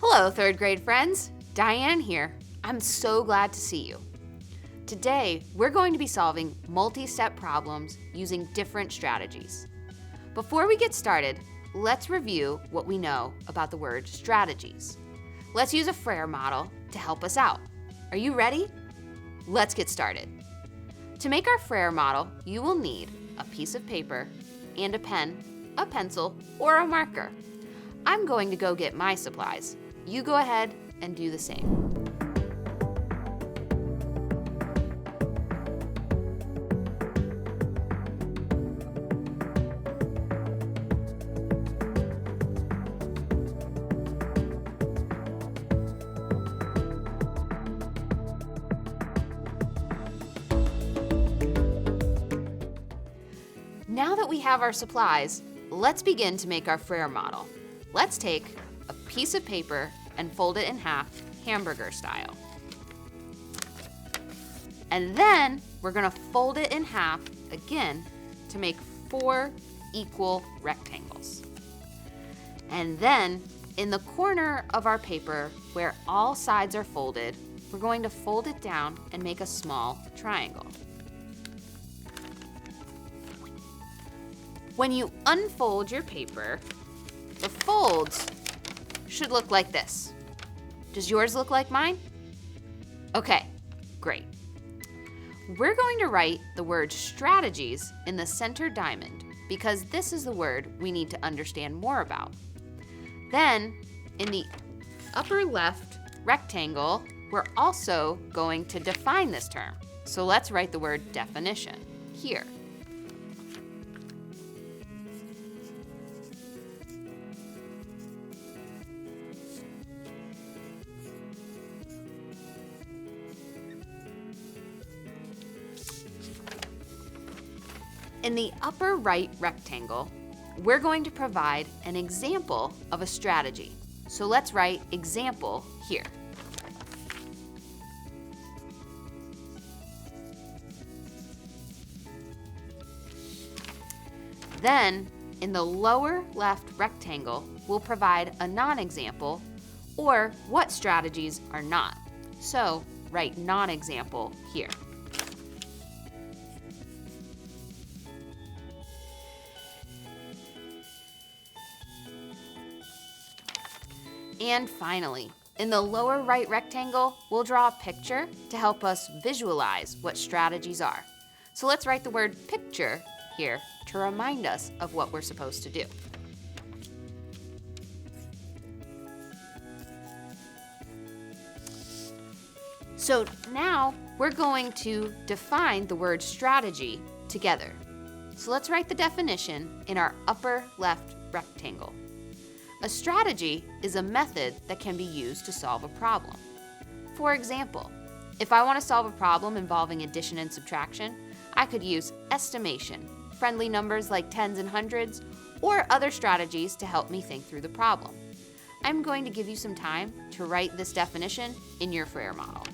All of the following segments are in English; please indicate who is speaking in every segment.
Speaker 1: Hello, third grade friends. Diane here. I'm so glad to see you. Today, we're going to be solving multi-step problems using different strategies. Before we get started, let's review what we know about the word strategies. Let's use a Frayer model to help us out. Are you ready? Let's get started. To make our Frayer model, you will need a piece of paper and a pen, a pencil, or a marker. I'm going to go get my supplies. You go ahead and do the same. Now that we have our supplies, let's begin to make our Frayer model. Let's take a piece of paper and fold it in half, hamburger style. And then we're gonna fold it in half again to make 4 equal rectangles. And then in the corner of our paper where all sides are folded, we're going to fold it down and make a small triangle. When you unfold your paper, the folds should look like this. Does yours look like mine? Okay, great. We're going to write the word strategies in the center diamond because this is the word we need to understand more about. Then, in the upper left rectangle, we're also going to define this term. So let's write the word definition here. In the upper right rectangle, we're going to provide an example of a strategy. So let's write example here. Then, in the lower left rectangle, we'll provide a non-example or what strategies are not. So write non-example here. And finally, in the lower right rectangle, we'll draw a picture to help us visualize what strategies are. So let's write the word picture here to remind us of what we're supposed to do. So now we're going to define the word strategy together. So let's write the definition in our upper left rectangle. A strategy is a method that can be used to solve a problem. For example, if I want to solve a problem involving addition and subtraction, I could use estimation, friendly numbers like tens and hundreds, or other strategies to help me think through the problem. I'm going to give you some time to write this definition in your Frayer model.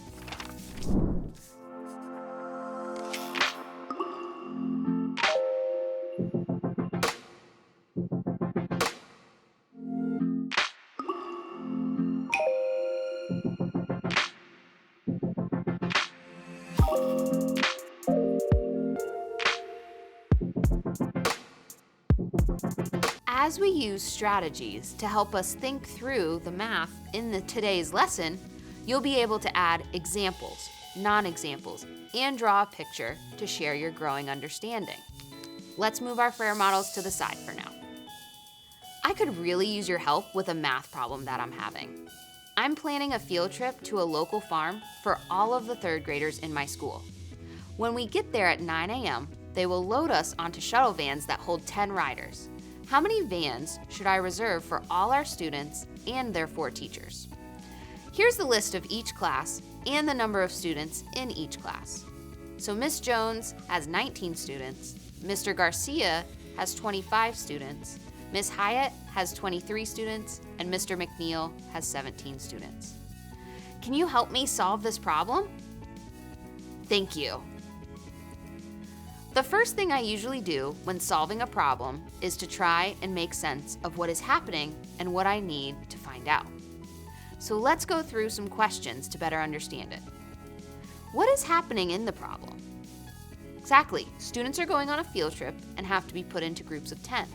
Speaker 1: As we use strategies to help us think through the math in today's lesson, you'll be able to add examples, non-examples, and draw a picture to share your growing understanding. Let's move our Frayer models to the side for now. I could really use your help with a math problem that I'm having. I'm planning a field trip to a local farm for all of the third graders in my school. When we get there at 9 a.m., they will load us onto shuttle vans that hold 10 riders. How many vans should I reserve for all our students and their 4 teachers? Here's the list of each class and the number of students in each class. So Miss Jones has 19 students, Mr. Garcia has 25 students, Miss Hyatt has 23 students, and Mr. McNeil has 17 students. Can you help me solve this problem? Thank you. The first thing I usually do when solving a problem is to try and make sense of what is happening and what I need to find out. So let's go through some questions to better understand it. What is happening in the problem? Exactly, students are going on a field trip and have to be put into groups of 10.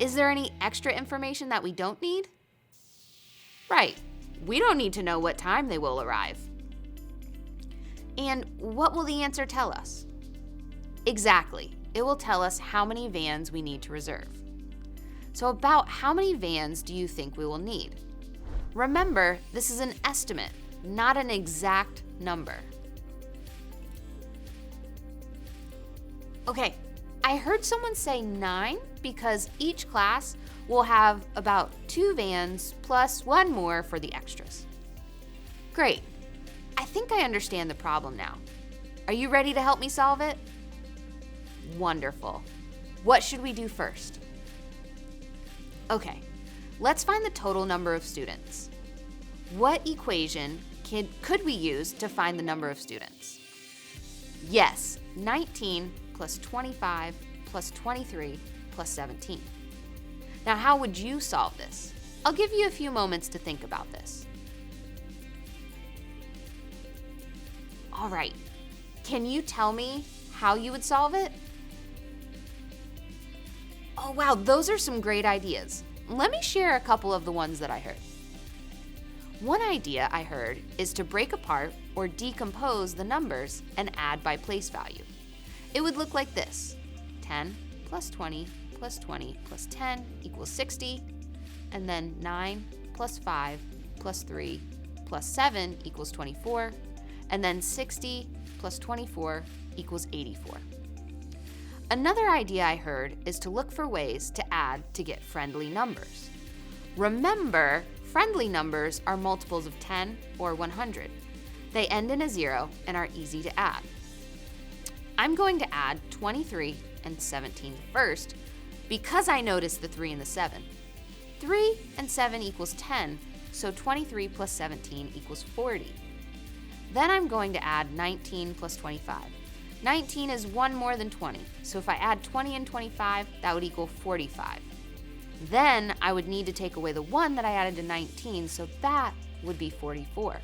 Speaker 1: Is there any extra information that we don't need? Right, we don't need to know what time they will arrive. And what will the answer tell us? Exactly, it will tell us how many vans we need to reserve. So about how many vans do you think we will need? Remember, this is an estimate, not an exact number. Okay, I heard someone say 9 because each class will have about 2 vans plus 1 more for the extras. Great, I think I understand the problem now. Are you ready to help me solve it? Wonderful. What should we do first? Okay, let's find the total number of students. What equation could we use to find the number of students? Yes, 19 plus 25 plus 23 plus 17. Now, how would you solve this? I'll give you a few moments to think about this. All right, can you tell me how you would solve it? Oh wow, those are some great ideas. Let me share a couple of the ones that I heard. One idea I heard is to break apart or decompose the numbers and add by place value. It would look like this: 10 plus 20 plus 20 plus 10 equals 60, and then 9 plus 5 plus 3 plus 7 equals 24, and then 60 plus 24 equals 84. Another idea I heard is to look for ways to add to get friendly numbers. Remember, friendly numbers are multiples of 10 or 100. They end in a 0 and are easy to add. I'm going to add 23 and 17 first because I noticed the 3 and the 7. 3 and 7 equals 10, so 23 plus 17 equals 40. Then I'm going to add 19 plus 25. 19 is 1 more than 20, so if I add 20 and 25, that would equal 45. Then I would need to take away the 1 that I added to 19, so that would be 44.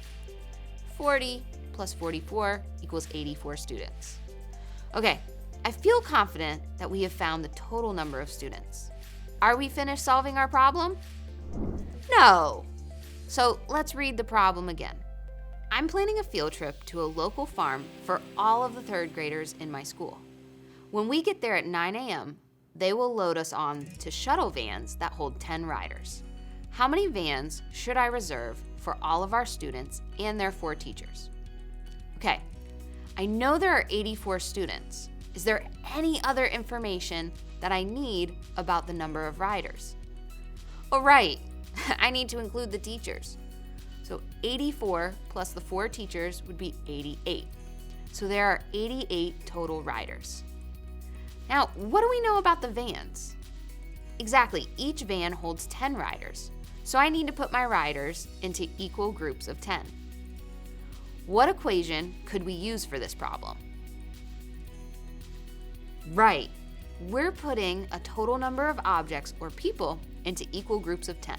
Speaker 1: 40 plus 44 equals 84 students. Okay, I feel confident that we have found the total number of students. Are we finished solving our problem? No. So let's read the problem again. I'm planning a field trip to a local farm for all of the 3rd graders in my school. When we get there at 9 a.m., they will load us on to shuttle vans that hold 10 riders. How many vans should I reserve for all of our students and their 4 teachers? Okay, I know there are 84 students. Is there any other information that I need about the number of riders? Oh, right, I need to include the teachers. So 84 plus the 4 teachers would be 88. So there are 88 total riders. Now, what do we know about the vans? Exactly, each van holds 10 riders. So I need to put my riders into equal groups of 10. What equation could we use for this problem? Right, we're putting a total number of objects or people into equal groups of 10.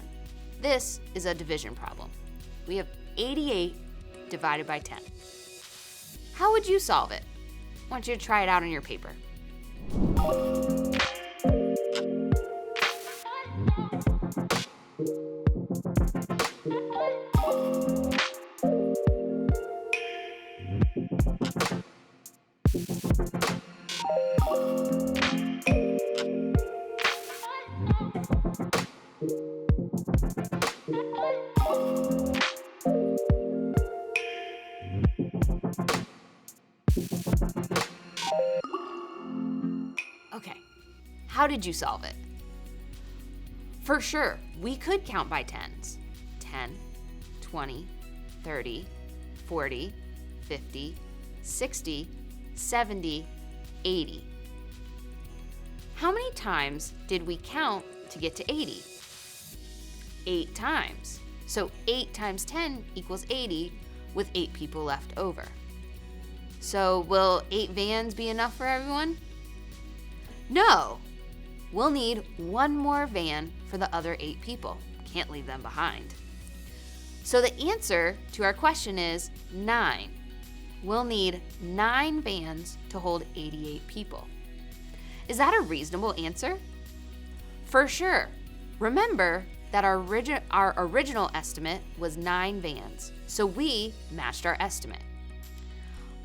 Speaker 1: This is a division problem. We have 88 divided by 10. How would you solve it? I want you to try it out on your paper. Okay, how did you solve it? For sure, we could count by tens. 10, 20, 30, 40, 50, 60, 70, 80. How many times did we count to get to 80? 8 times. So 8 times 10 equals 80 with 8 people left over. So will 8 vans be enough for everyone? No, we'll need 1 more van for the other 8 people. Can't leave them behind. So the answer to our question is 9. We'll need 9 vans to hold 88 people. Is that a reasonable answer? For sure. Remember that our original estimate was 9 vans, so we matched our estimate.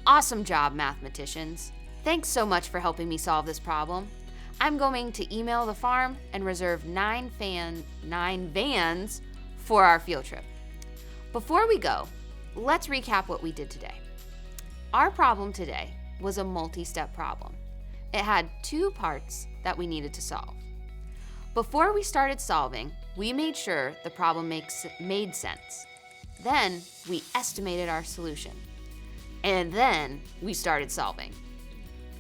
Speaker 1: Awesome job, mathematicians. Thanks so much for helping me solve this problem. I'm going to email the farm and reserve 9 vans for our field trip. Before we go, let's recap what we did today. Our problem today was a multi-step problem. It had 2 parts that we needed to solve. Before we started solving, we made sure the problem made sense. Then we estimated our solution. And then we started solving.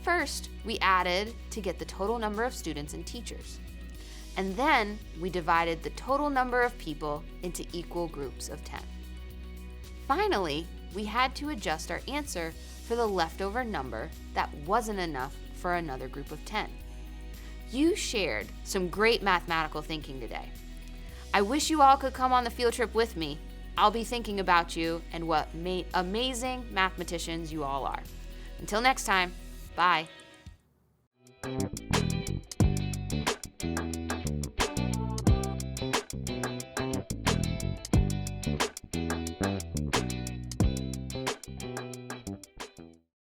Speaker 1: First, we added to get the total number of students and teachers. And then we divided the total number of people into equal groups of 10. Finally, we had to adjust our answer for the leftover number that wasn't enough for another group of 10. You shared some great mathematical thinking today. I wish you all could come on the field trip with me. I'll be thinking about you and what amazing mathematicians you all are. Until next time, bye.